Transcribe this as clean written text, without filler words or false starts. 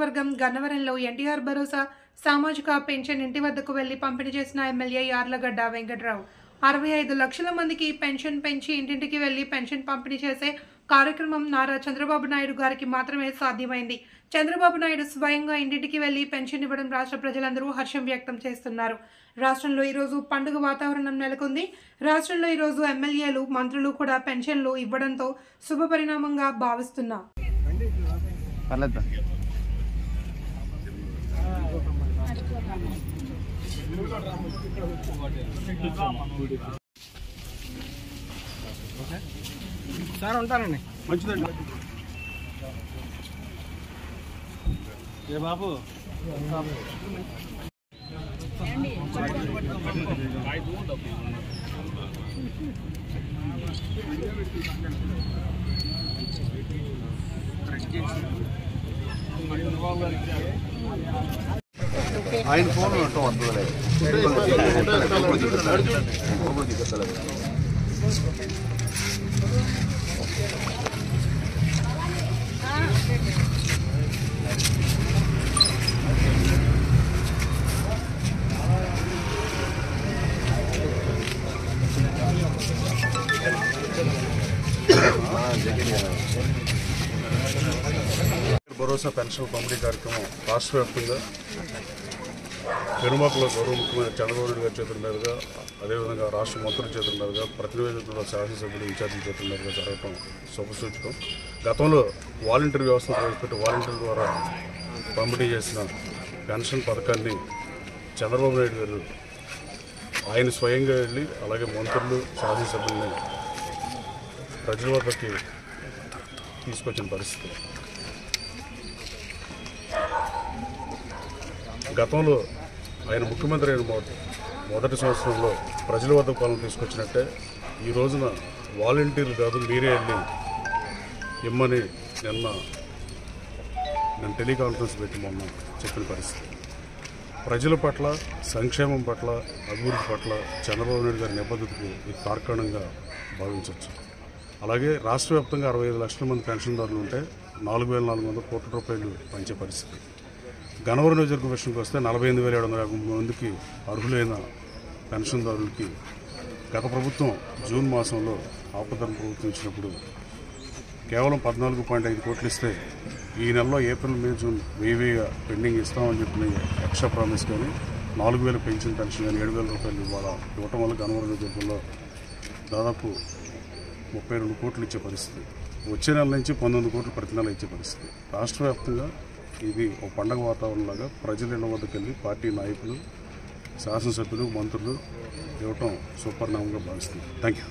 నియోజకవర్గం గన్నవరంలో ఎన్టీఆర్ భరోసా సామాజిక పెన్షన్ ఇంటి వద్దకు వెళ్లి పంపిణీ చేసిన ఎమ్మెల్యే యార్లగడ్డ వెంకట్రావు 65 లక్షల మందికి పెన్షన్ పెంచి ఇంటింటికి వెళ్లి పెన్షన్ పంపిణీ చేసే కార్యక్రమం నారా చంద్రబాబు నాయుడు గారికి మాత్రమే సాధ్యమైంది. చంద్రబాబు నాయుడు స్వయంగా ఇంటింటికి వెళ్లి పెన్షన్ ఇవ్వడం రాష్ట్ర ప్రజలందరూ హర్షం వ్యక్తం చేస్తున్నారు. రాష్ట్రంలో ఈరోజు పండుగ వాతావరణం నెలకొంది. రాష్ట్రంలో ఈరోజు ఎమ్మెల్యేలు, మంత్రులు కూడా పెన్షన్లు ఇవ్వడంతో శుభ పరిణామంగా భావిస్తున్నారు. సార్ ఉంటానండి, మంచిదండి. ఏ బాబు ఆయన ఫోన్ వస్తుంది. భరోసా పెన్షన్ పంపిణీ కార్యక్రమం రాష్ట్ర వ్యాప్తంగా పెనుమాకలో గౌరవ ముఖ్యమంత్రి చంద్రబాబు నాయుడు గారి చేతుల మీదుగా, అదేవిధంగా రాష్ట్ర మంత్రుల చేతుల మీదుగా, ప్రతినిధుల శాసనసభ్యులు, ఇన్ఛార్జీల చేతుల మీదుగా జరగడం శుభసూచకం. గతంలో వాలంటీర్ వ్యవస్థ ప్రవేశపెట్టి వాలంటీర్ ద్వారా పంపిణీ చేసిన పెన్షన్ పథకాన్ని చంద్రబాబు నాయుడు గారు ఆయన స్వయంగా వెళ్ళి, అలాగే మంత్రులు, శాసనసభ్యుల్ని ప్రజల వద్దకి తీసుకొచ్చిన పరిస్థితి. గతంలో ఆయన ముఖ్యమంత్రి అయిన మొదటి సంవత్సరంలో ప్రజల వద్ద పాలన తీసుకొచ్చినట్టే ఈ రోజున వాలంటీర్లు కాదు, మీరే వెళ్ళి ఇమ్మని నేను టెలికాన్ఫరెన్స్ పెట్టి మొన్న చెప్పిన పరిస్థితి. ప్రజల పట్ల, సంక్షేమం పట్ల, అభివృద్ధి పట్ల చంద్రబాబు నాయుడు గారి నిబద్ధతకు ఇది తార్కాణంగా భావించవచ్చు. అలాగే రాష్ట్ర వ్యాప్తంగా 65 లక్షల మంది పెన్షన్దారులు ఉంటే 4,400 కోట్ల రూపాయలు పంచే పరిస్థితి. గన్నవరం నియోజకవర్గం విషయానికి వస్తే 48,750 మందికి అర్హులైన పెన్షన్దారులకి గత ప్రభుత్వం జూన్ మాసంలో ఆపద్ధర్మ ప్రభుత్వం ఇచ్చినప్పుడు కేవలం 14.5 కోట్లు ఇస్తే ఈ నెలలో ఏప్రిల్, మే, జూన్ 1000 పెండింగ్ ఇస్తామని చెప్పిన ఎక్స్ట్రా ప్రామిస్ కానీ 4,000 పెన్షన్ పెన్షన్ కానీ 7,000 రూపాయలు ఇవ్వటం వల్ల గన్నవరం నియోజకవర్గంలో దాదాపు 32 కోట్లు ఇచ్చే పరిస్థితి. వచ్చే నెల నుంచి 19 కోట్లు ప్రతి నెల ఇచ్చే పరిస్థితి. రాష్ట్ర వ్యాప్తంగా ఇది ఒక పండగ వాతావరణంలాగా ప్రజల ఇళ్ల వద్దకు వెళ్ళి పార్టీ నాయకులు, శాసనసభ్యులు, మంత్రులు ఇవ్వటం సుపరిణామంగా భావిస్తుంది. Thank you.